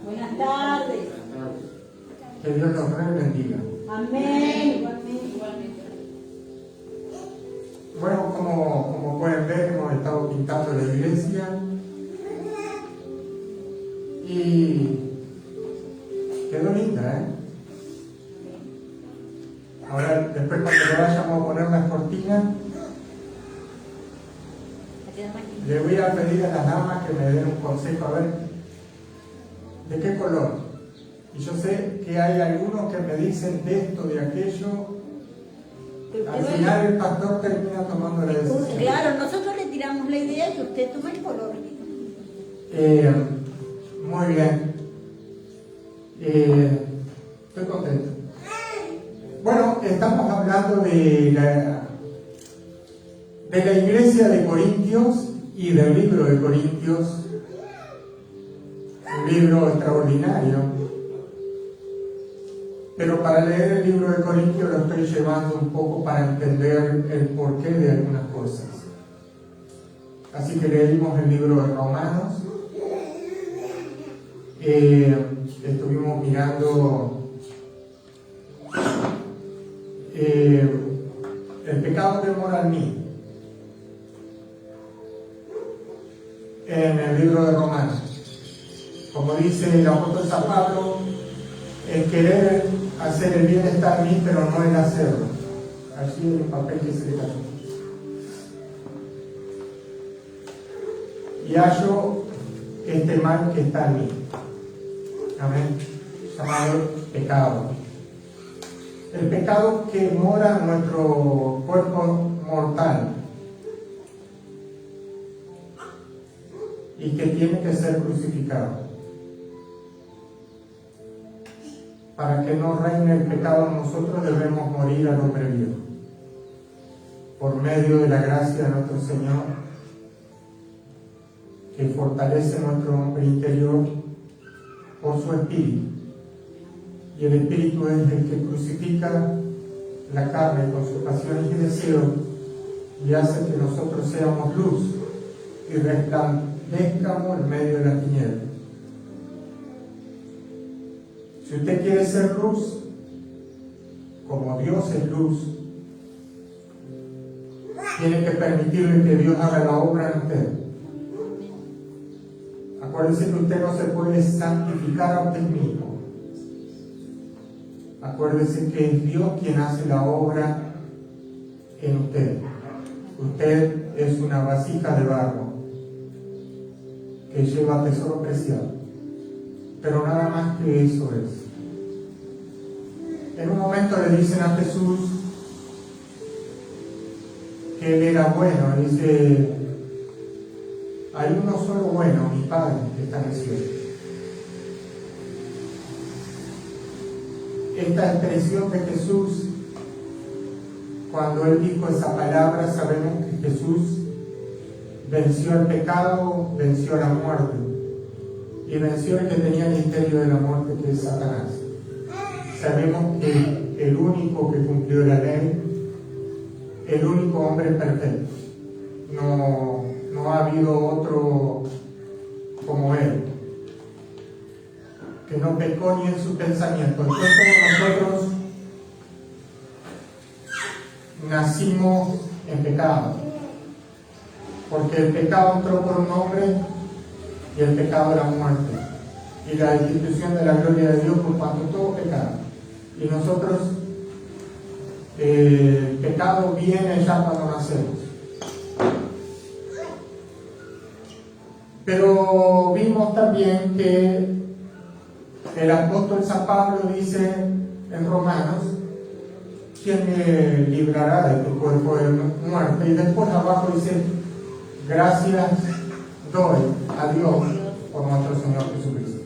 Buenas tardes. Que Dios los bendiga. Amén. Igualmente. Bueno, como pueden ver, hemos estado pintando la iglesia y quedó linda, ¿eh? Ahora, después cuando le vayamos a poner las cortinas, le voy a pedir a las damas que me den un consejo, a ver, ¿de qué color? Y yo sé que hay algunos que me dicen de esto, de aquello. Al final el pastor termina tomando la decisión. Claro, nosotros le tiramos la idea y usted toma el color. Muy bien. Estoy contento. Bueno, estamos hablando de la iglesia de Corintios y del libro de Corintios, un libro extraordinario. Pero para leer el libro de Corintios lo estoy llevando un poco para entender el porqué de algunas cosas. Así que leímos el libro de Romanos. Estuvimos mirando el pecado que mora en mí en el libro de Romanos. Como dice el apóstol San Pablo, el querer hacer el bien está en mí, pero no el hacerlo. Allí hay un papel que se le cayó. Y hallo este mal que está en mí. Amén. Llamado pecado. El pecado que mora en nuestro cuerpo mortal y que tiene que ser crucificado. Para que no reine el pecado en nosotros debemos morir al hombre viejo. Por medio de la gracia de nuestro Señor, que fortalece nuestro hombre interior por su espíritu. Y el espíritu es el que crucifica la carne con sus pasiones y deseos y hace que nosotros seamos luz y resplandezcamos en medio de la tiniebla. Si usted quiere ser luz, como Dios es luz, tiene que permitirle que Dios haga la obra en usted. Acuérdese que usted no se puede santificar a usted mismo. Acuérdese que es Dios quien hace la obra en usted. Usted es una vasija de barro que lleva tesoro preciado. Pero nada más que eso es. En un momento le dicen a Jesús que él era bueno. Dice, hay uno solo bueno, mi Padre que está en el cielo. Esta expresión de Jesús, cuando él dijo esa palabra, sabemos que Jesús venció el pecado, venció la muerte y venció el que tenía el misterio de la muerte, que es Satanás. Sabemos que el único que cumplió la ley, el único hombre perfecto, no ha habido otro como él, que no pecó ni en su pensamiento. Entonces nosotros nacimos en pecado, porque el pecado entró por un hombre y el pecado era muerte, y la destitución de la gloria de Dios por cuanto todo pecado. Y nosotros, el pecado viene ya cuando nacemos. Pero vimos también que el apóstol San Pablo dice en Romanos, ¿quién me librará de tu cuerpo de muerte? Y después abajo dice, gracias doy a Dios por nuestro Señor Jesucristo,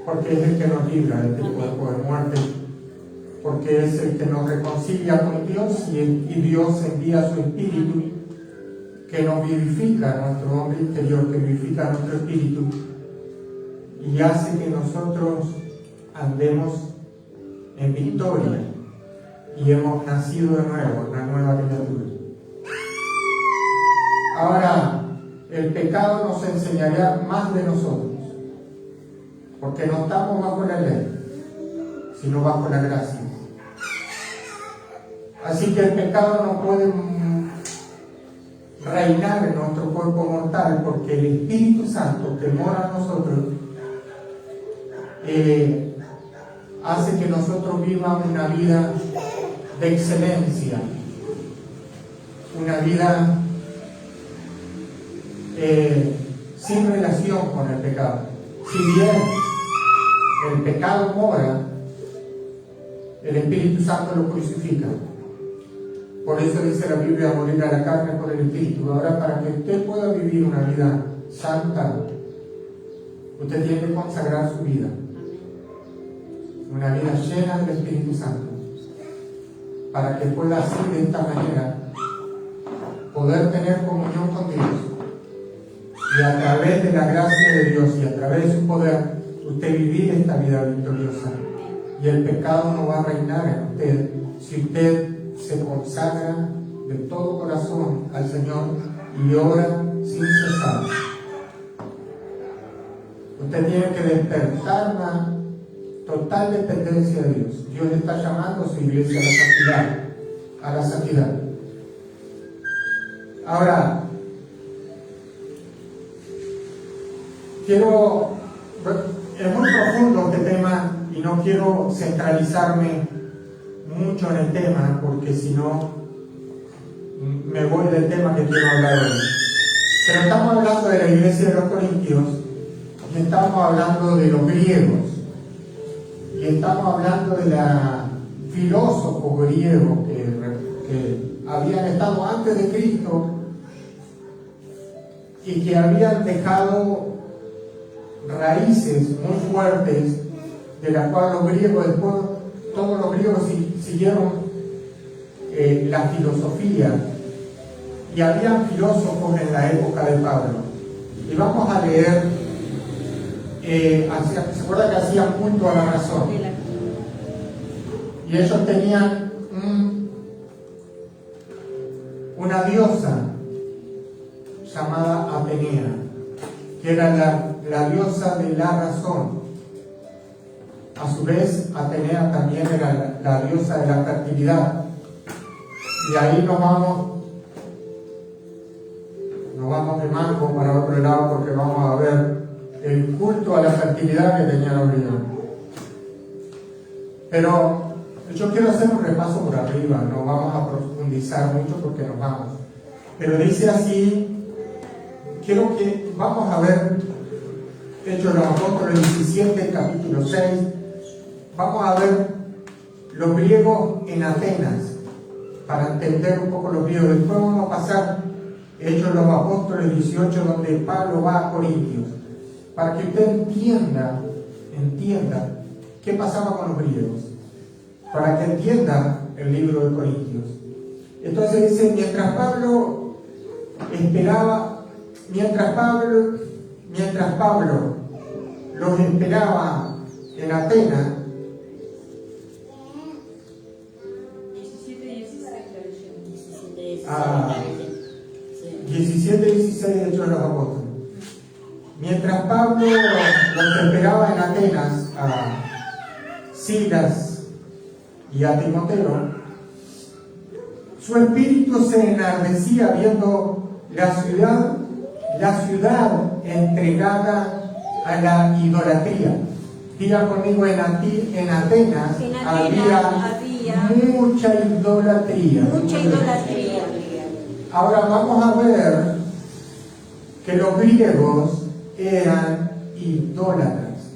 porque es el que nos libra de este cuerpo de muerte, porque es el que nos reconcilia con Dios y Dios envía su Espíritu que nos vivifica nuestro hombre interior, que vivifica nuestro espíritu y hace que nosotros andemos en victoria y hemos nacido de nuevo, una nueva criatura. Ahora, el pecado nos enseñará más de nosotros. porque no estamos bajo la ley, sino bajo la gracia. Así que el pecado no puede reinar en nuestro cuerpo mortal, porque el Espíritu Santo que mora en nosotros hace que nosotros vivamos una vida de excelencia, una vida sin relación con el pecado. Si bien el pecado mora, el Espíritu Santo lo crucifica. Por eso dice la Biblia, morir a la carne por el Espíritu. Ahora, para que usted pueda vivir una vida santa, usted tiene que consagrar su vida. Una vida llena del Espíritu Santo. Para que pueda así, de esta manera, poder tener comunión con Dios. Y a través de la gracia de Dios y a través de su poder, usted vivir esta vida victoriosa. Y el pecado no va a reinar en usted si usted se consagra de todo corazón al Señor y ora sin cesar. Usted tiene que despertar una total dependencia de Dios. Dios está llamando a su iglesia a la santidad, a la santidad. Ahora, es muy profundo este tema y no quiero centralizarme mucho en el tema, porque si no me voy del tema que quiero hablar hoy. Pero estamos hablando de la iglesia de los Corintios y estamos hablando de los griegos y estamos hablando de los filósofos griegos que habían estado antes de Cristo y que habían dejado raíces muy fuertes, de las cuales los griegos después, todos los griegos siguieron la filosofía, y habían filósofos en la época de Pablo. Y vamos a leer, ¿se acuerda que hacían culto a la razón? Y ellos tenían una diosa llamada Atenea, que era la diosa de la razón. A su vez, Atenea también era la diosa de la fertilidad. Y ahí nos vamos de mango para otro lado, porque vamos a ver el culto a la fertilidad que tenían los griegos. Pero yo quiero hacer un repaso por arriba, no vamos a profundizar mucho porque nos vamos. Pero dice así, vamos a ver Hechos de los Apóstoles 17, capítulo 6. Vamos a ver los griegos en Atenas, para entender un poco los griegos. Después vamos a pasar Hechos de los Apóstoles 18, donde Pablo va a Corintios, para que usted entienda qué pasaba con los griegos, para que entienda el libro de Corintios. Entonces dice, mientras Pablo los esperaba en Atenas, 17 y 16 de Hechos de los Apóstoles. Mientras Pablo los esperaba en Atenas a Silas y a Timoteo, su espíritu se enardecía viendo la ciudad entregada a la idolatría. Diga conmigo, en Atenas había mucha idolatría. Ahora vamos a ver que los griegos eran idólatras,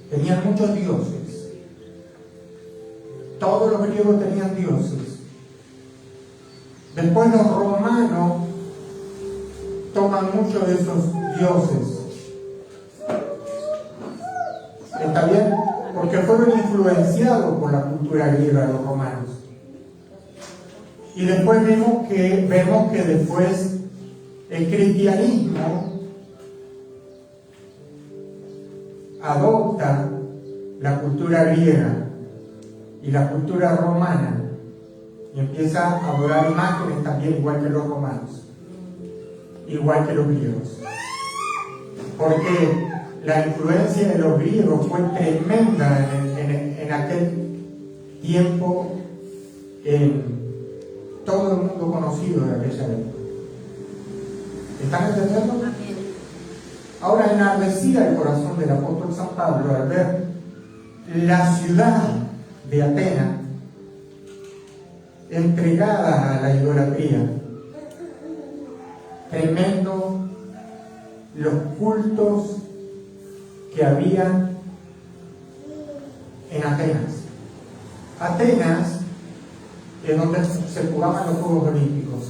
tenían muchos dioses. Todos los griegos tenían dioses. Después los romanos toman muchos de esos dioses. ¿Está bien? Porque fueron influenciados por la cultura griega de los romanos. Y después vemos que después el cristianismo adopta la cultura griega y la cultura romana y empieza a adorar imágenes también, igual que los romanos, igual que los griegos. Porque la influencia de los griegos fue tremenda en aquel tiempo, en todo el mundo conocido de aquella época. ¿Están entendiendo? Amén. Ahora enardecía el corazón del apóstol San Pablo al ver la ciudad de Atenas entregada a la idolatría. Tremendo los cultos que había en Atenas. Atenas es donde se jugaban los Juegos Olímpicos.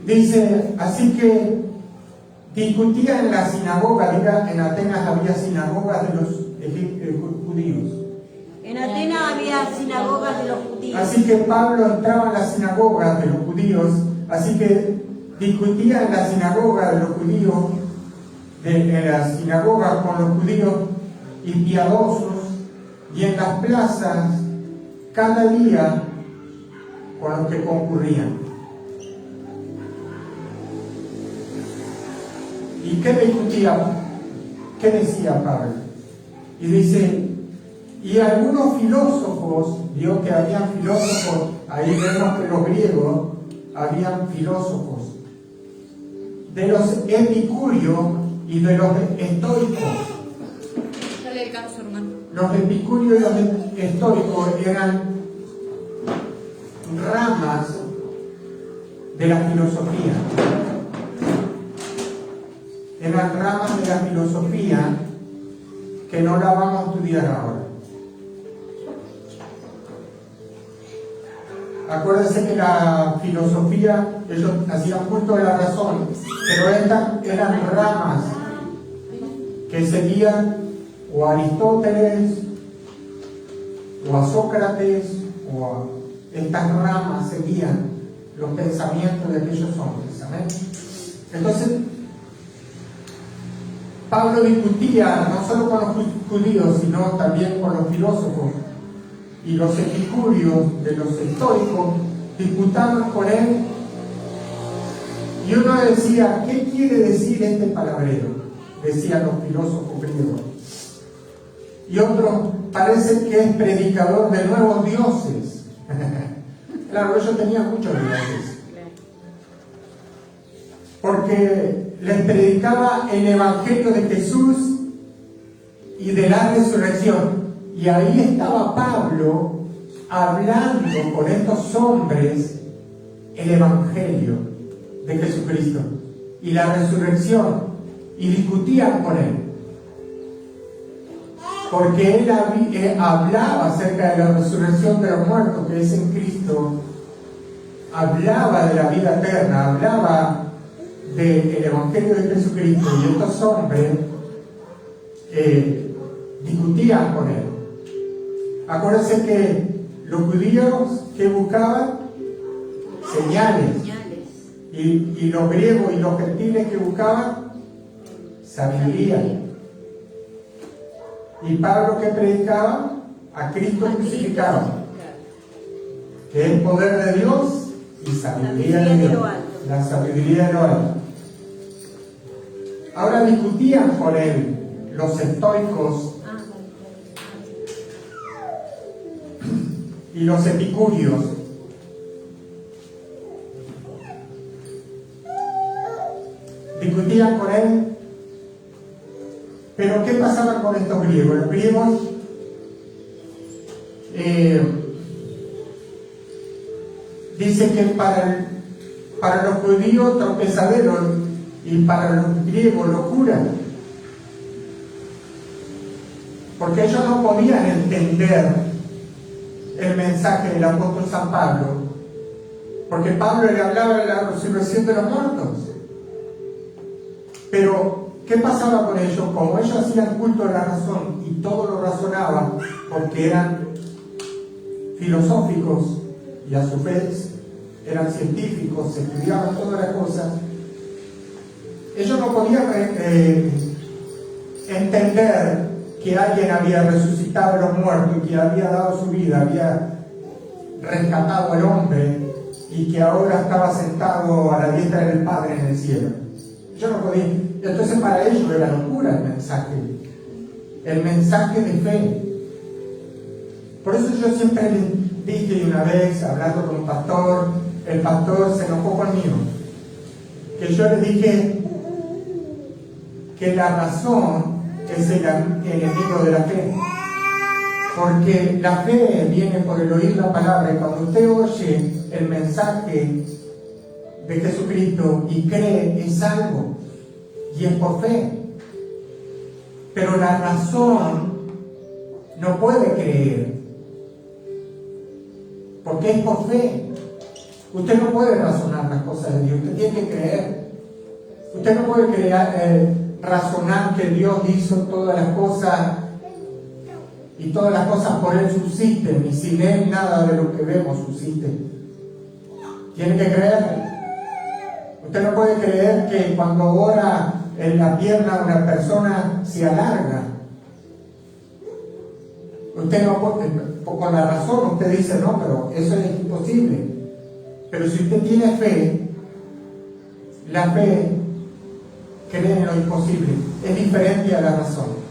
Dice, así que discutía en la sinagoga, diga, en Atenas había sinagogas de los judíos. En Atenas había sinagogas de los judíos. Así que Pablo entraba en las sinagogas de los judíos, así que discutía en la sinagoga de los judíos, en las sinagogas con los judíos y piadosos, y en las plazas cada día con los que concurrían. ¿Y qué discutía? ¿Qué decía Pablo? Y dice, y algunos filósofos, vio que habían filósofos, ahí vemos que los griegos habían filósofos, de los epicúreos y de los estoicos. Dale el caso, hermano. Los epicúreos y los estoicos eran ramas de la filosofía. Eran ramas de la filosofía que no la vamos a estudiar ahora. Acuérdense que la filosofía, ellos hacían culto de la razón, pero estas eran ramas que seguían o a Aristóteles, o a Sócrates, o a estas ramas seguían los pensamientos de aquellos hombres. ¿Amén? Entonces, Pablo discutía no solo con los judíos, sino también con los filósofos. Y los epicúreos de los estoicos disputaban con él. Y uno decía, ¿qué quiere decir este palabrero? Decían los filósofos griegos. Y otro, parece que es predicador de nuevos dioses. Claro, ellos tenían muchos dioses. Porque les predicaba el Evangelio de Jesús y de la resurrección. Y ahí estaba Pablo hablando con estos hombres el Evangelio de Jesucristo y la resurrección, y discutían con él. Porque él hablaba acerca de la resurrección de los muertos, que es en Cristo, hablaba de la vida eterna, hablaba del Evangelio de Jesucristo, y estos hombres discutían con él. Acuérdense que los judíos que buscaban señales, y los griegos y los gentiles que buscaban sabiduría. Y Pablo que predicaba a Cristo crucificado, que es el poder de Dios y sabiduría de Dios, la sabiduría de lo alto. Ahora discutían con él los estoicos y los epicúreos. Discutían con él. Pero ¿qué pasaba con estos griegos? Los griegos dicen que para los judíos tropezadero y para los griegos locura, porque ellos no podían entender el mensaje del apóstol San Pablo, porque Pablo le hablaba de la resurrección de los muertos. Pero ¿qué pasaba con ellos? Como ellos hacían culto de la razón y todo lo razonaban porque eran filosóficos y a su vez eran científicos, estudiaban todas las cosas, ellos no podían entender que alguien había resucitado a los muertos y que había dado su vida, había rescatado al hombre y que ahora estaba sentado a la diestra del Padre en el cielo. Ellos no podían. Entonces para ellos era locura el mensaje de fe. Por eso yo siempre les dije una vez, hablando con un pastor, el pastor se enojó conmigo, que yo le dije que la razón es el enemigo de la fe. Porque la fe viene por el oír la palabra, y cuando usted oye el mensaje de Jesucristo y cree, es salvo, y es por fe. Pero la razón no puede creer, porque es por fe. Usted no puede razonar las cosas de Dios, usted tiene que creer. Usted no puede razonar que Dios hizo todas las cosas y todas las cosas por Él subsisten, y sin Él nada de lo que vemos subsiste. Tiene que creer. Usted no puede creer que cuando ora en la pierna de una persona se alarga. Usted no puede, con la razón usted dice no, pero eso es imposible. Pero si usted tiene fe, la fe cree en lo imposible, es diferente a la razón.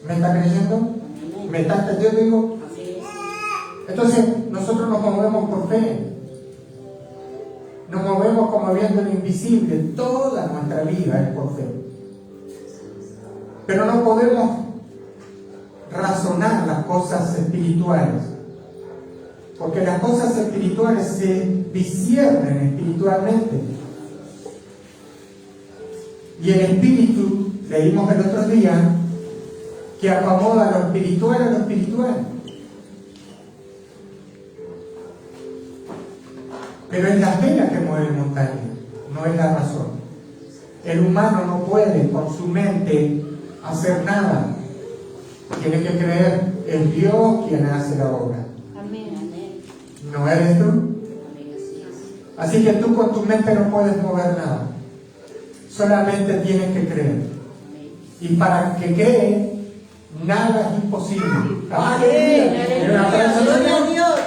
¿Me está creyendo? ¿Me está entendiendo? Entonces nosotros nos movemos por fe. Nos movemos como viendo lo invisible. Toda nuestra vida es por fe. Pero no podemos razonar las cosas espirituales, porque las cosas espirituales se disciernen espiritualmente. Y el espíritu, leímos el otro día, que acomoda lo espiritual a lo espiritual. Pero es la fe la que mueve montañas, no es la razón. El humano no puede con su mente hacer nada. Tiene que creer en Dios quien hace la obra. Amén. ¿No eres tú? Así que tú con tu mente no puedes mover nada. Solamente tienes que creer. Y para que cree, nada es imposible. Amén. Un aplauso al Gloria a Señor. Dios.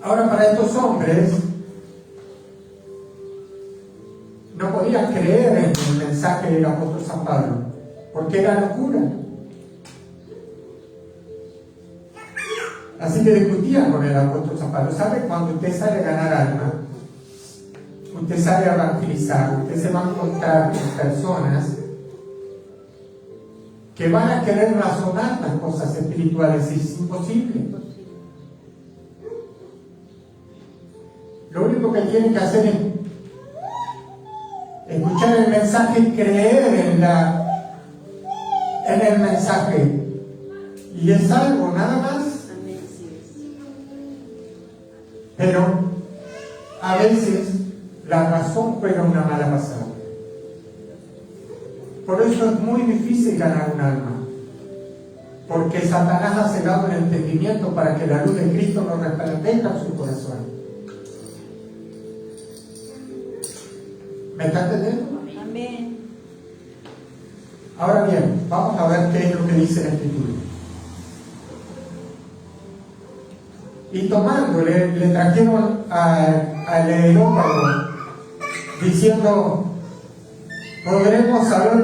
Ahora, para estos hombres, no podían creer en el mensaje del apóstol San Pablo, porque era locura. Así que discutían con el apóstol San Pablo. ¿Sabe? Cuando usted sale a ganar alma, usted sale a evangelizar, usted se va a encontrar con personas que van a querer razonar las cosas espirituales, y es imposible. Lo único que tienen que hacer es escuchar el mensaje y creer en el mensaje, y es algo, nada más. Pero a veces la razón juega una mala pasada. Por eso es muy difícil ganar un alma, porque Satanás ha cegado el entendimiento para que la luz de Cristo no resplandezca en su corazón. ¿Me está entendiendo? Amén. Ahora bien, vamos a ver qué es lo que dice la Escritura. Y tomándole, le trajeron al Areópago, diciendo: ¿podremos saber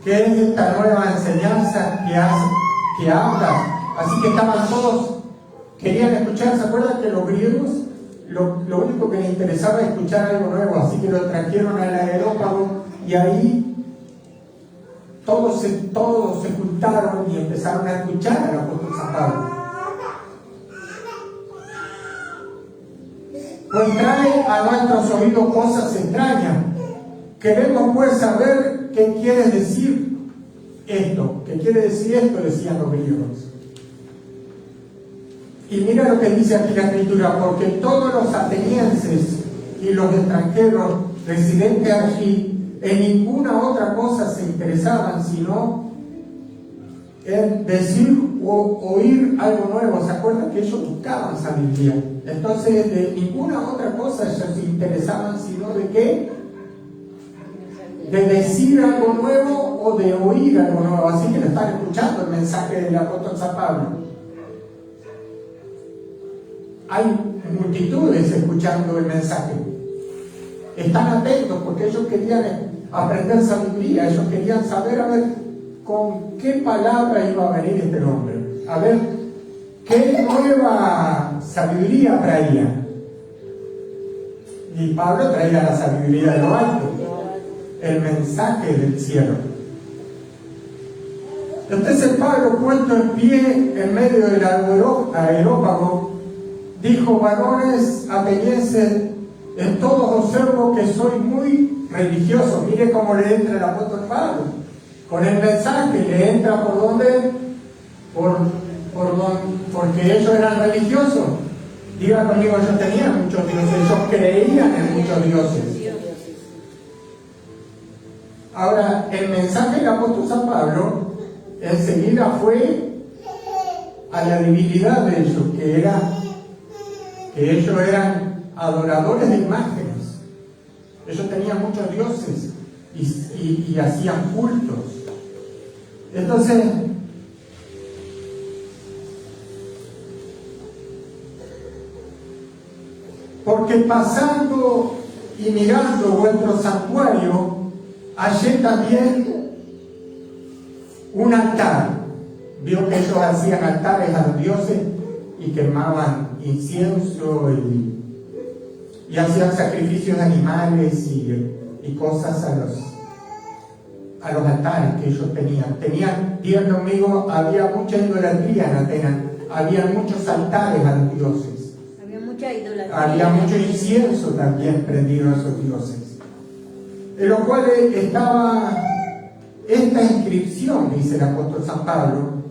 qué es esta nueva enseñanza que hablas? Así que estaban todos, querían escuchar. ¿Se acuerdan que los griegos lo único que les interesaba es escuchar algo nuevo? Así que lo trajeron al Areópago, y ahí todos se juntaron y empezaron a escuchar al apóstol San Pablo. Pues trae a nuestros oídos cosas extrañas. Queremos pues saber qué quiere decir esto. ¿Qué quiere decir esto?, decían los griegos. Y mira lo que dice aquí la Escritura: porque todos los atenienses y los extranjeros residentes allí en ninguna otra cosa se interesaban sino en decir o oír algo nuevo. ¿Se acuerdan que ellos buscaban sabiduría? Entonces de ninguna otra cosa ellos se interesaban sino de qué, de decir algo nuevo o de oír algo nuevo. Así que le están escuchando el mensaje del apóstol San Pablo. hay multitudes escuchando el mensaje. Están atentos porque ellos querían aprender sabiduría, ellos querían saber a ver con qué palabra iba a venir este hombre, a ver qué nueva sabiduría traía. Y Pablo traía la sabiduría de lo alto, el mensaje del cielo. Entonces Pablo, puesto en pie en medio del areópago, dijo: varones atenienses, en todos observo que soy muy religioso. Mire cómo le entra el apóstol Pablo con el mensaje, le entra por donde, porque ellos eran religiosos. Diga conmigo, ellos tenían muchos dioses, ellos creían en muchos dioses. Ahora, el mensaje del apóstol San Pablo enseguida fue a la debilidad de ellos, que ellos eran adoradores de imágenes. Ellos tenían muchos dioses y hacían cultos. Entonces, porque pasando y mirando vuestro santuario, hallé también un altar. Vio que ellos hacían altares a los dioses y quemaban incienso y hacían sacrificios de animales y cosas a los altares que ellos tenían. Digan conmigo, había mucha idolatría en Atenas, había muchos altares a los dioses. Mucha idolatría. Había mucho incienso también prendido a esos dioses. En lo cual estaba esta inscripción, dice el apóstol San Pablo: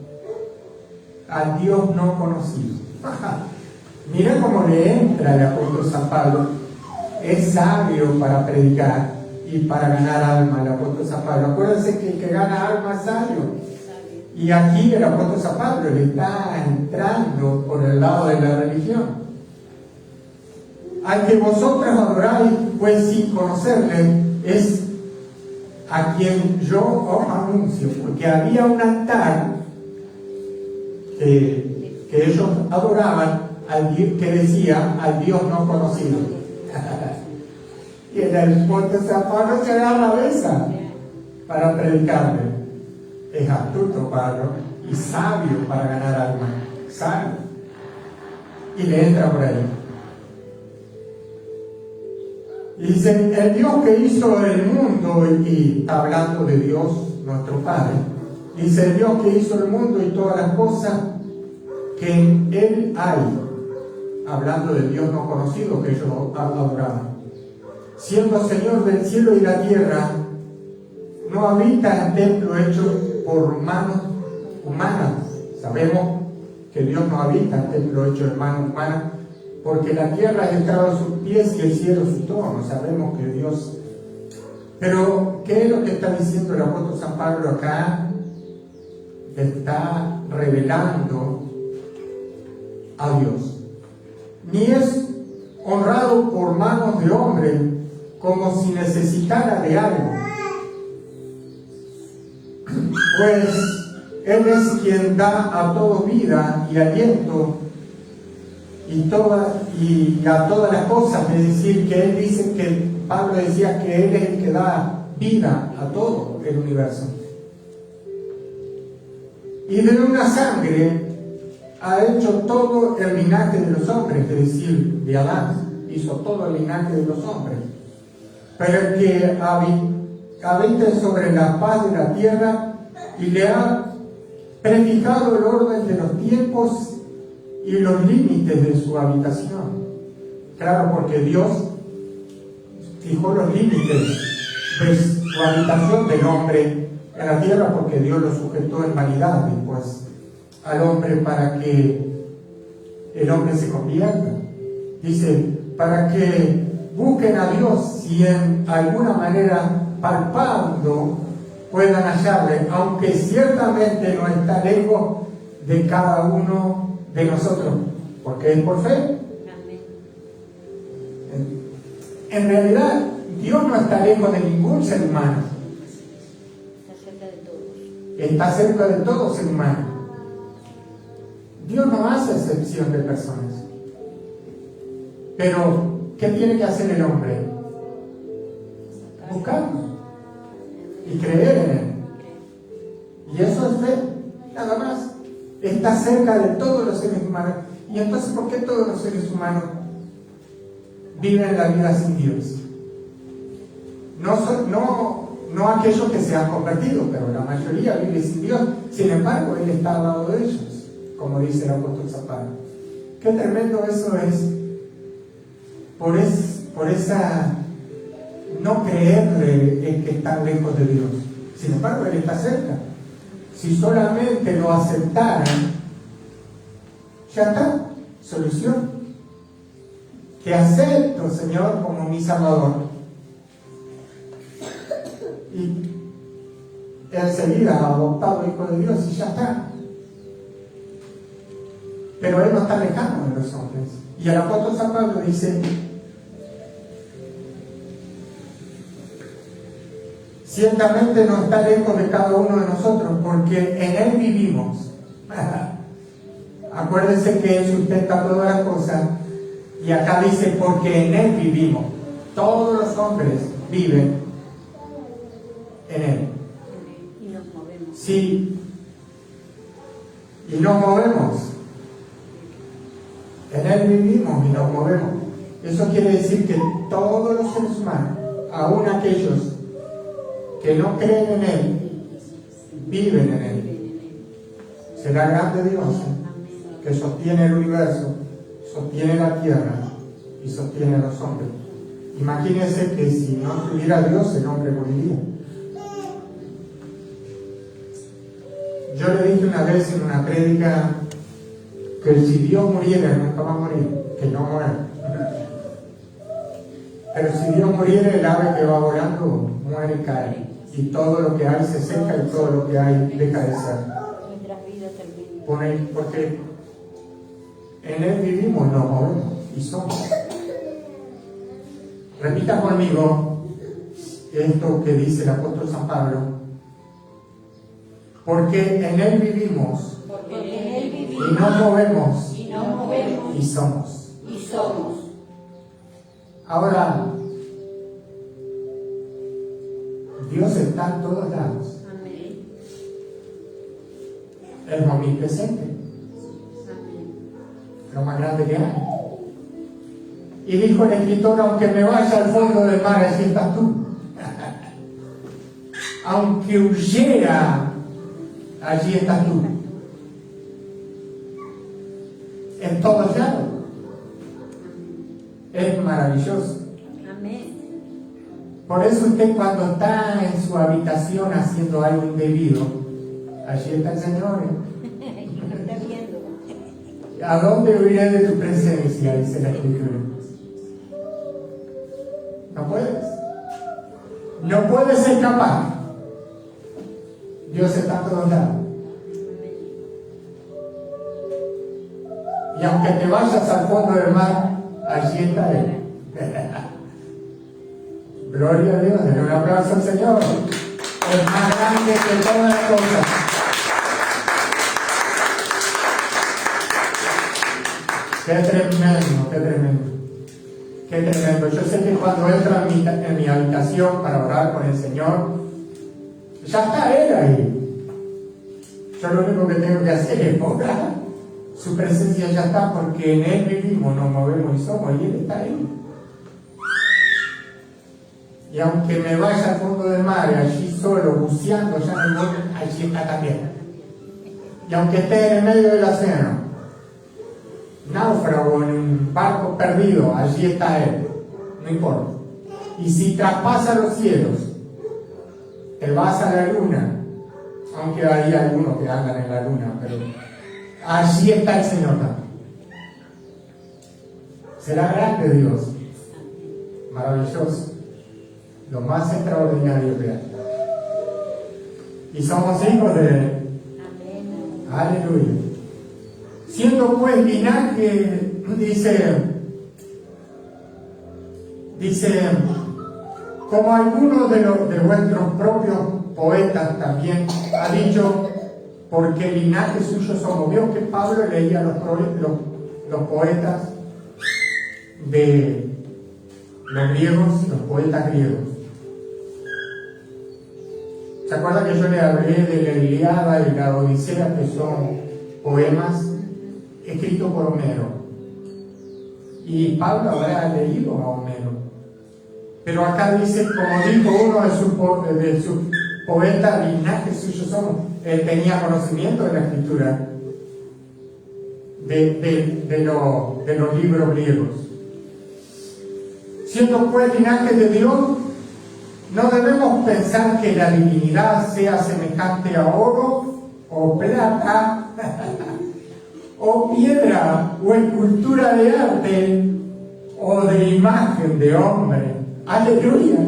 al Dios no conocido. Mira cómo le entra el apóstol San Pablo. Es sabio para predicar y para ganar alma el apóstol San Pablo. Acuérdense que el que gana alma es sabio. Y aquí el apóstol San Pablo le está entrando por el lado de la religión. Al que vosotros adoráis, pues sin conocerle, es a quien yo os anuncio, porque había un altar que ellos adoraban, que decía: al Dios no conocido. Y el apóstol San Pablo se agarra la esa para predicarle. Es astuto Pablo y sabio para ganar alma, sabio. Y le entra por ahí. Y dice: el Dios que hizo el mundo, y está hablando de Dios, nuestro Padre, dice: el Dios que hizo el mundo y todas las cosas que en Él hay, hablando del Dios no conocido que ellos adoraban, siendo Señor del cielo y la tierra, no habita en templo hecho por manos humanas. Sabemos que Dios no habita en templo hecho de manos humanas, porque la tierra es estrado a sus pies y el cielo su trono. Sabemos que Dios... Pero, ¿qué es lo que está diciendo el apóstol San Pablo acá? Está revelando a Dios. Ni es honrado por manos de hombre, como si necesitara de algo. Pues Él es quien da a todo vida y aliento y a todas las cosas. Es decir, que Él dice que Pablo decía que Él es el que da vida a todo el universo. Y de una sangre ha hecho todo el linaje de los hombres, es decir, de Adán hizo todo el linaje de los hombres. Pero el que habita sobre la faz de la tierra y le ha prefijado el orden de los tiempos y los límites de su habitación. Claro, porque Dios fijó los límites de su habitación del hombre en la tierra, porque Dios lo sujetó en vanidad después al hombre para que el hombre se convierta. Dice, para que busquen a Dios, si en alguna manera palpando puedan hallarle, aunque ciertamente no está lejos de cada uno de nosotros, porque es por fe. En realidad, Dios no está lejos de ningún ser humano. Está cerca de todo ser humano. Dios no hace excepción de personas. Pero, ¿qué tiene que hacer el hombre? Buscarlo y creer en Él. Y eso es fe, nada más. Está cerca de todos los seres humanos. Y entonces, ¿por qué todos los seres humanos viven la vida sin Dios? No aquellos que se han convertido, pero la mayoría vive sin Dios. Sin embargo, Él está al lado de ellos, como dice el apóstol San Pablo. Qué tremendo eso es. Por esa no creerle en que están lejos de Dios. Sin embargo, Él está cerca. Si solamente lo aceptaran, ya está, solución. Te acepto, Señor, como mi Salvador. Y Él sería adoptado hijo de Dios y ya está. Pero Él no está lejano de los hombres. Y el apóstol San Pablo dice: ciertamente no está lejos de cada uno de nosotros, porque en Él vivimos. Acuérdense que Él sustenta todas las cosas. Y acá dice: porque en Él vivimos. Todos los hombres viven en Él. Y nos movemos. Sí. Y nos movemos. En Él vivimos y nos movemos. Eso quiere decir que todos los seres humanos, aun aquellos que no creen en Él, viven en Él. Será grande Dios, que sostiene el universo, sostiene la tierra y sostiene a los hombres. Imagínense que si no tuviera Dios, el hombre moriría. Yo le dije una vez en una prédica que si Dios muriera, nunca va a morir, que no muera. Pero si Dios muriera, el ave que va volando muere y cae. Y todo lo que hay se seca y todo lo que hay deja de ser. Nuestras vidas terminan. Porque en Él vivimos, nos movemos y somos. Repita conmigo esto que dice el apóstol San Pablo. Porque en Él vivimos, Porque en Él y vivimos nos movemos y nos movemos y somos. y somos. Ahora, Dios está en todos lados. Amén. Es omnipresente, Amén. lo más grande que hay. Y dijo el escritor: aunque me vaya al fondo del mar, allí estás tú. Aunque huyera, allí estás tú. En todos lados. Es maravilloso. Amén. Por eso usted, cuando está en su habitación haciendo algo indebido, allí está el Señor. Lo está viendo. ¿A dónde huiré de tu presencia?, dice la Escritura. No puedes. No puedes escapar. Dios está a todos lados. Y aunque te vayas al fondo del mar, allí está Él. Gloria a Dios, denle un aplauso al Señor. Es más grande que todas las cosas. Qué tremendo, qué tremendo. Qué tremendo. Yo sé que cuando entro en mi habitación para orar con el Señor, ya está Él ahí. Yo lo único que tengo que hacer es orar. Su presencia ya está, porque en Él vivimos, nos movemos y somos, y Él está ahí. Y aunque me vaya al fondo del mar, allí solo, buceando, ya me voy, allí está también. Y aunque esté en el medio del océano, náufrago en un barco perdido, allí está Él, no importa. Y si traspasa los cielos, te vas a la luna, aunque hay algunos que andan en la luna, pero allí está el Señor también. Será grande Dios, maravilloso, lo más extraordinario que hay. Y somos hijos de Él. Amén. Aleluya. Siendo pues linaje, dice, como algunos de vuestros propios poetas también ha dicho, porque el linaje suyo somos. Vio que Pablo leía los poetas de los griegos, los poetas griegos. ¿Se acuerdan que yo le hablé de la Ilíada y la Odisea, que son poemas escritos por Homero? Y Pablo habrá leído a Homero. Pero acá dice, como dijo uno de sus poetas, linajes suyos somos, él tenía conocimiento de la escritura, de los libros griegos. Siendo pues linaje de Dios, no debemos pensar que la divinidad sea semejante a oro o plata o piedra o escultura de arte o de imagen de hombre. Aleluya.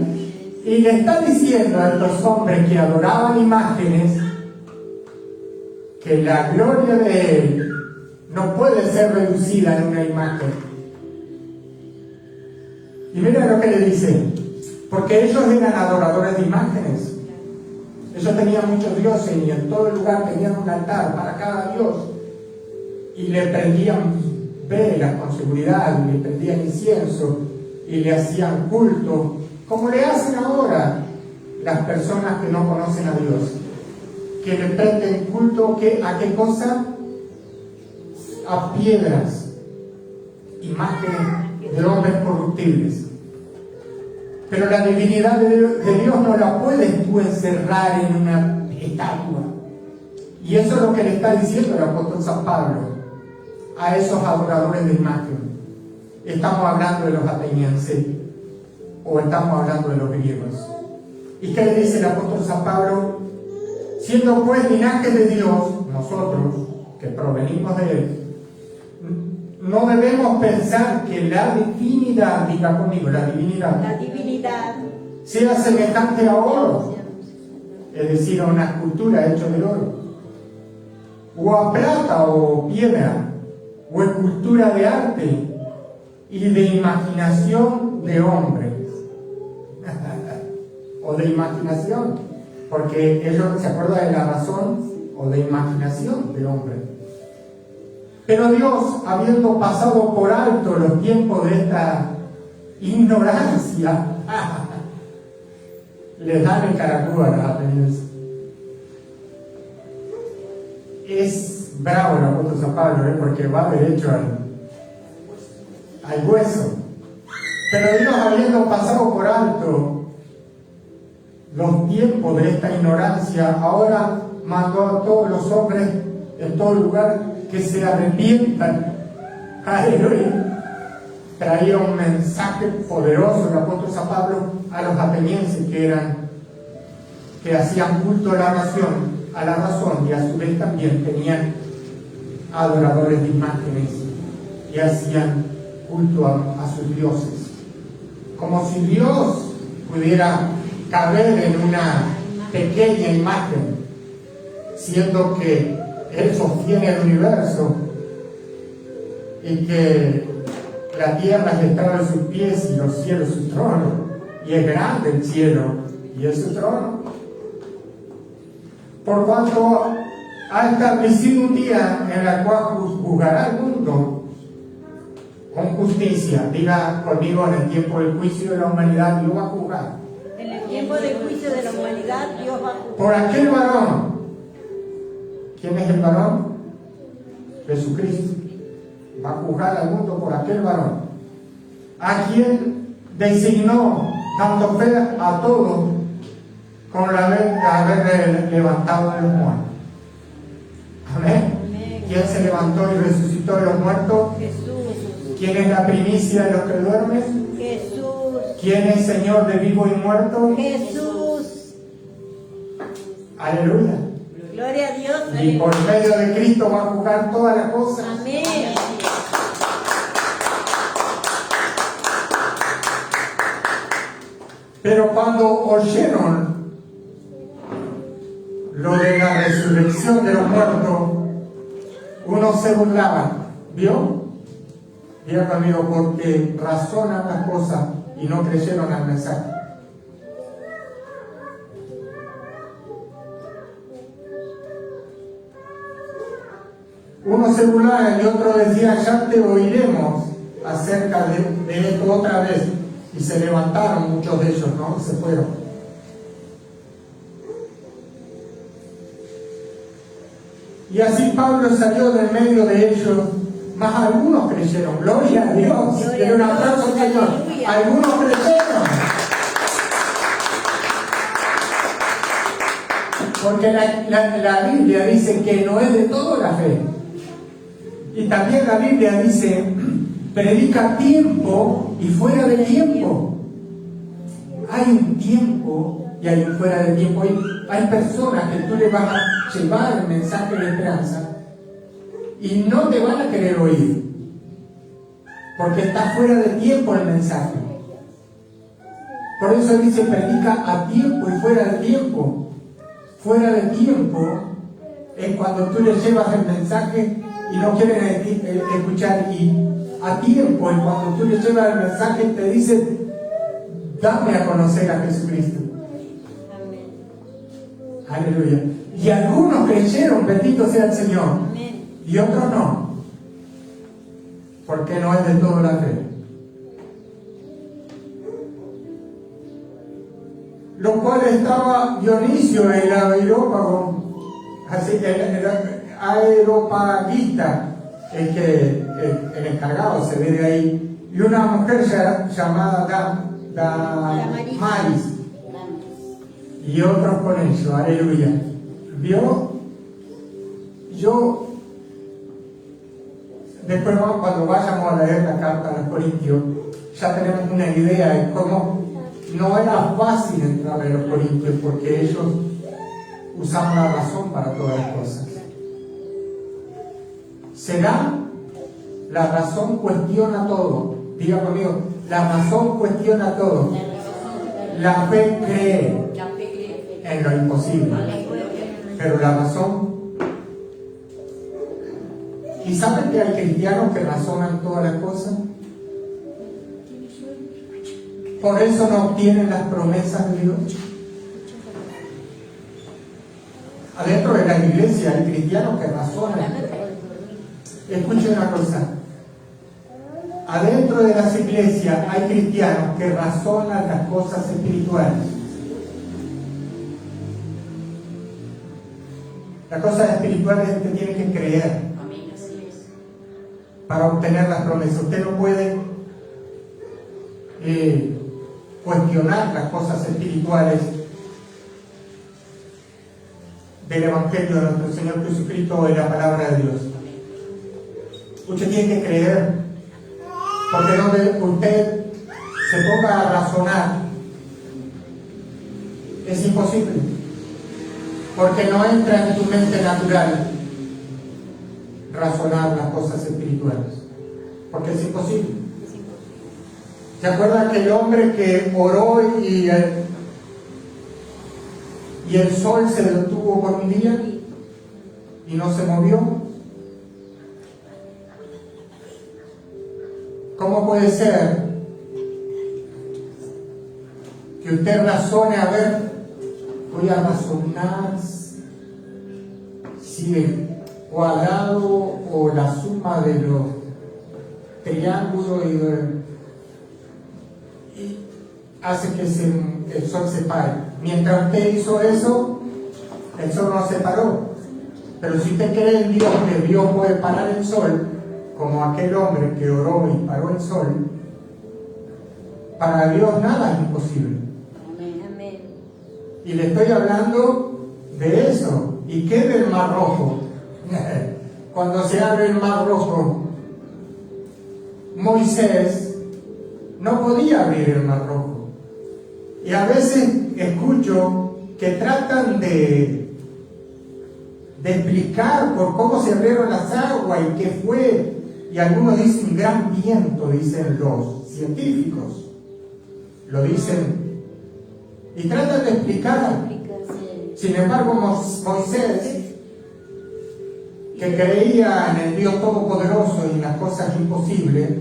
Y le está diciendo a estos hombres que adoraban imágenes que la gloria de Él no puede ser reducida en una imagen. Y mira lo que le dice, porque ellos eran adoradores de imágenes. Ellos tenían muchos dioses y en todo lugar tenían un altar para cada dios. Y le prendían velas con seguridad, y le prendían incienso y le hacían culto, como le hacen ahora las personas que no conocen a Dios, que le prenden culto ¿a qué cosa? A piedras, imágenes de hombres corruptibles. Pero la divinidad de Dios no la puedes tú encerrar en una estatua. Y eso es lo que le está diciendo el apóstol San Pablo a esos adoradores de imagen. ¿Estamos hablando de los atenienses o estamos hablando de los griegos? ¿Y qué le dice el apóstol San Pablo? Siendo pues linaje de Dios, nosotros que provenimos de Él, no debemos pensar que la divinidad, diga conmigo, la divinidad sea semejante a oro, es decir, a una escultura hecha de oro, o a plata o piedra, o escultura de arte y de imaginación de hombres. O de imaginación, porque ellos se acuerdan de la razón, o de imaginación de hombres. Pero Dios, habiendo pasado por alto los tiempos de esta ignorancia, les dan el caracú a los atenienses. Es bravo el apóstol San Pablo, porque va derecho al hueso. Pero Dios, habiendo pasado por alto los tiempos de esta ignorancia, ahora mandó a todos los hombres en todo lugar que se arrepientan. Aleluya. Traía un mensaje poderoso el apóstol San Pablo a los atenienses que hacían culto a la razón, y a su vez también tenían adoradores de imágenes y hacían culto a sus dioses. Como si Dios pudiera caber en una pequeña imagen, siendo que Él sostiene el universo y que la tierra es el estrado de sus pies y los cielos su trono, y es grande el cielo y es su trono. Por cuanto ha establecido un día en el cual juzgará al mundo con justicia. Diga conmigo, en el tiempo del juicio de la humanidad Dios va a juzgar. En el tiempo del juicio de la humanidad Dios va a juzgar. Por aquel varón. ¿Quién es el varón? Jesucristo. Va a juzgar al mundo por aquel varón, a quien designó, dando fe a todos con haber levantado de los muertos. Amén. Amén. ¿Quién se levantó y resucitó de los muertos? Jesús. ¿Quién es la primicia de los que duermen? Jesús. ¿Quién es Señor de vivo y muerto? Jesús. Aleluya. Gloria a Dios. Y por medio de Cristo va a juzgar todas las cosas. Amén. Pero cuando oyeron lo de la resurrección de los muertos, unos se burlaban. ¿Vio? Diga conmigo, porque razonan las cosas y no creyeron al mensaje. Unos se burlaban y otros decían, ya te oiremos acerca de esto otra vez y se levantaron muchos de ellos, ¿no? Se fueron. Y así Pablo salió de medio de ellos, más algunos creyeron. Gloria a Dios. Denle un aplauso al Señor. Algunos creyeron. Porque la Biblia dice que no es de todo la fe. Y también la Biblia dice, predica a tiempo y fuera de tiempo. Hay un tiempo y hay un fuera de tiempo. Hay personas que tú le vas a llevar el mensaje de esperanza y no te van a querer oír. Porque está fuera de tiempo el mensaje. Por eso dice, predica a tiempo y fuera de tiempo. Fuera de tiempo es cuando tú le llevas el mensaje y no quieren escuchar, y a tiempo es cuando tú le llevas el mensaje y te dicen, dame a conocer a Jesucristo. Aleluya. Y algunos creyeron, bendito sea el Señor, y otros no, porque no es de todo la fe. Lo cual estaba Dionisio, el areópago, así el aeropagista, el encargado, se ve de ahí, y una mujer llamada Damaris, y otros con ellos, aleluya. ¿Vio? Después cuando vayamos a leer la carta a los Corintios, ya tenemos una idea de cómo no era fácil entrar en los Corintios, porque ellos usaban la razón para todas las cosas. ¿Será? La razón cuestiona todo. Diga conmigo, la razón cuestiona todo. La fe cree en lo imposible, pero la razón. ¿Y saben que hay cristianos que razonan todas las cosas? Por eso no obtienen las promesas de Dios. Adentro de la iglesia hay cristianos que razonan. Escuchen una cosa. Adentro de las iglesias hay cristianos que razonan las cosas espirituales. Las cosas espirituales usted tiene que creer para obtener las promesas. Usted no puede cuestionar las cosas espirituales del Evangelio de nuestro Señor Jesucristo o de la palabra de Dios. Usted tiene que creer, porque donde usted se ponga a razonar es imposible, porque no entra en tu mente natural razonar las cosas espirituales, porque es imposible. ¿Se acuerdan aquel hombre que oró y el sol se detuvo por un día y no se movió? ¿Cómo puede ser que usted razone, a ver, voy a razonar si el cuadrado o la suma de los triángulos y hace que el sol se pare? Mientras usted hizo eso, el sol no se paró. Pero si usted cree en Dios, que Dios puede parar el sol, como aquel hombre que oró y paró el sol, para Dios nada es imposible. Amén. Y le estoy hablando de eso. ¿Y qué del Mar Rojo? Cuando se abre el Mar Rojo, Moisés no podía abrir el Mar Rojo. Y a veces escucho que tratan de explicar por cómo se abrieron las aguas y qué fue. Y algunos dicen gran viento, dicen los científicos. Lo dicen. Y tratan de explicar. Sin embargo, Moisés, que creía en el Dios Todopoderoso y en las cosas imposibles,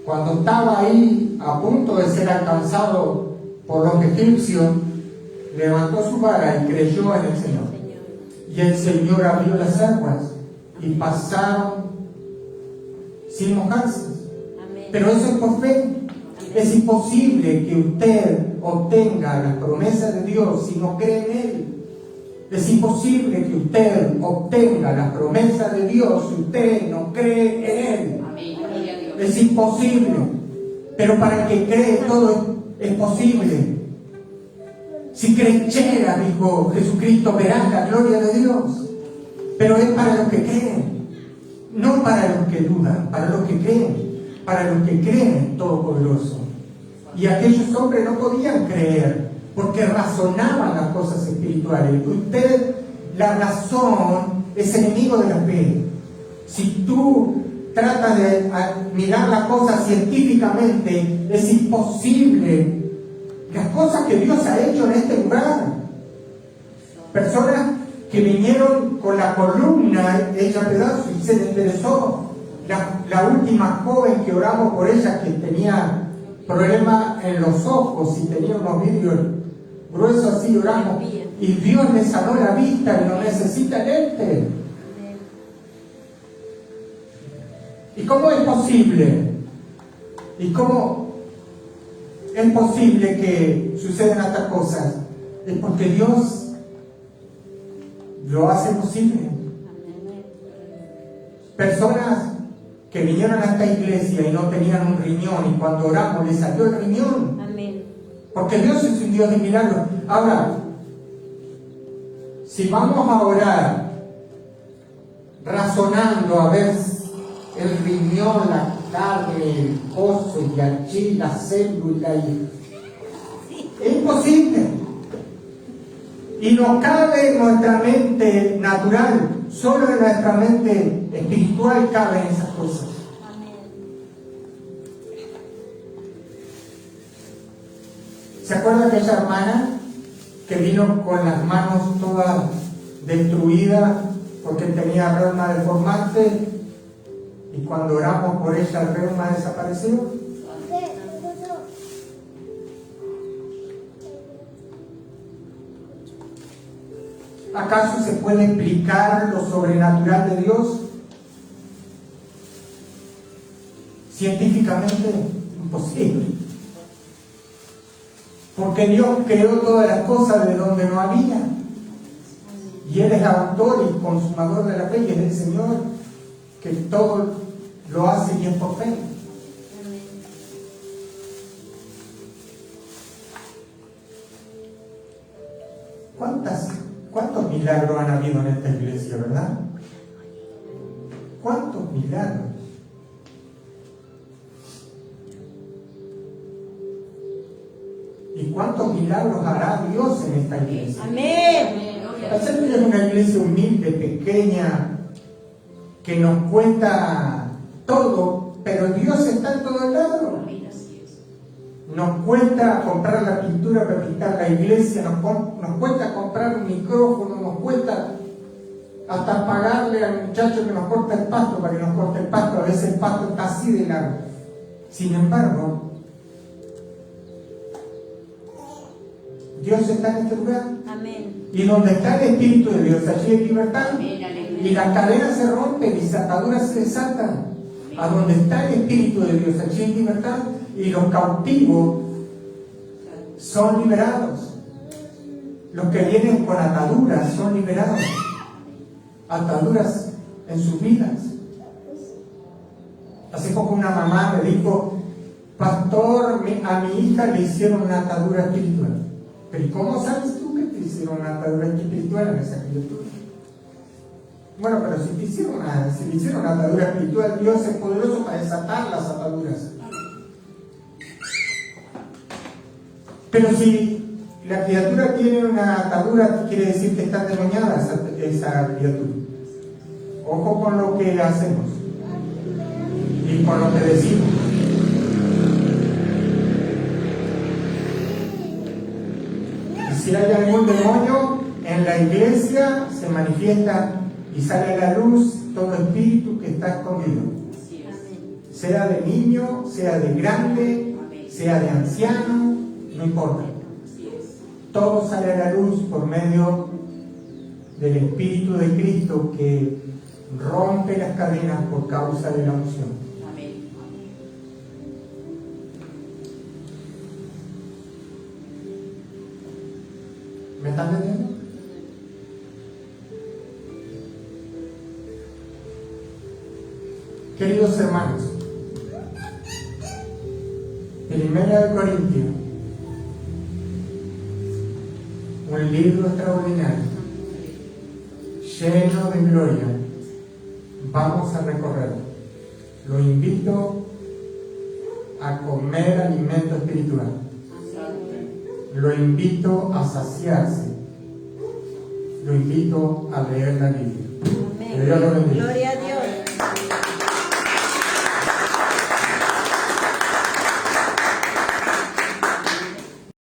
cuando estaba ahí a punto de ser alcanzado por los egipcios, levantó su vara y creyó en el Señor. Y el Señor abrió las aguas y pasaron sin mojarse. Pero eso es por fe. Es imposible que usted obtenga las promesas de Dios si no cree en Él. Es imposible que usted obtenga las promesas de Dios si usted no cree en Él. Es imposible. Pero para el que cree todo es posible. Si creyera, dijo Jesucristo, verán la gloria de Dios. Pero es para los que creen, no para los que dudan, para los que creen en Todopoderoso. Y aquellos hombres no podían creer porque razonaban las cosas espirituales. La razón es enemigo de la fe. Si tú tratas de mirar las cosas científicamente, es imposible. Las cosas que Dios ha hecho en este lugar. Personas que vinieron con la columna hecha pedazos y se le interesó. La última joven que oramos por ella, que tenía problemas en los ojos y tenía unos vidrios gruesos así, oramos. Y Dios le sanó la vista y no necesita lente. ¿Y cómo es posible? ¿Y cómo es posible que sucedan estas cosas? Es porque Dios lo hace posible. Personas que vinieron a esta iglesia y no tenían un riñón, y cuando oramos les salió el riñón. Amén. Porque Dios es un Dios de milagros. Ahora, si vamos a orar razonando a ver el riñón, la carne, el coso y allí la célula, es imposible. Y no cabe en nuestra mente natural, solo en nuestra mente espiritual caben esas cosas. ¿Se acuerda de aquella hermana que vino con las manos todas destruidas porque tenía reuma deformante? Y cuando oramos por ella, el reuma desapareció. ¿Acaso se puede explicar lo sobrenatural de Dios? Científicamente, imposible. Porque Dios creó todas las cosas de donde no había. Y Él es autor y consumador de la fe, y es el Señor que todo lo hace y es por fe. ¿Cuántos milagros han habido en esta iglesia, verdad? ¿Cuántos milagros? ¿Y cuántos milagros hará Dios en esta iglesia? Amén. Hacer es una iglesia humilde, pequeña, que nos cuesta todo, pero Dios está en todo lado. Nos cuesta comprar la pintura para pintar la iglesia, nos cuesta comprar un micrófono, nos cuesta hasta pagarle al muchacho que nos corta el pasto para que nos corte el pasto. A veces el pasto está así de largo. Sin embargo, Dios está en este lugar. Amén. Y donde está el Espíritu de Dios, allí hay libertad. Y las cadenas se rompen y las ataduras se desatan. A donde está el Espíritu de Dios, allí hay libertad. Y los cautivos son liberados. Los que vienen con ataduras son liberados. Ataduras en sus vidas. Hace poco una mamá me dijo: pastor, a mi hija le hicieron una atadura espiritual. Pero ¿y cómo sabes tú que te hicieron una atadura espiritual en esa criatura? Bueno, pero si le hicieron una atadura espiritual, Dios es poderoso para desatar las ataduras. Pero si la criatura tiene una atadura, quiere decir que está endemoniada esa criatura. Ojo con lo que hacemos y con lo que decimos. Y si hay algún demonio en la iglesia, se manifiesta y sale a la luz todo espíritu que está escondido. Sea de niño, sea de grande, sea de anciano, no importa. Todo sale a la luz por medio del Espíritu de Cristo que rompe las cadenas por causa de la unción. ¿Me están entendiendo? Queridos hermanos, Primera de Corintios, un libro extraordinario, lleno de gloria. Vamos a recorrerlo. Lo invito a comer alimento espiritual. Lo invito a saciarse. Lo invito a leer la Biblia. Que Dios lo bendiga. Gloria a Dios.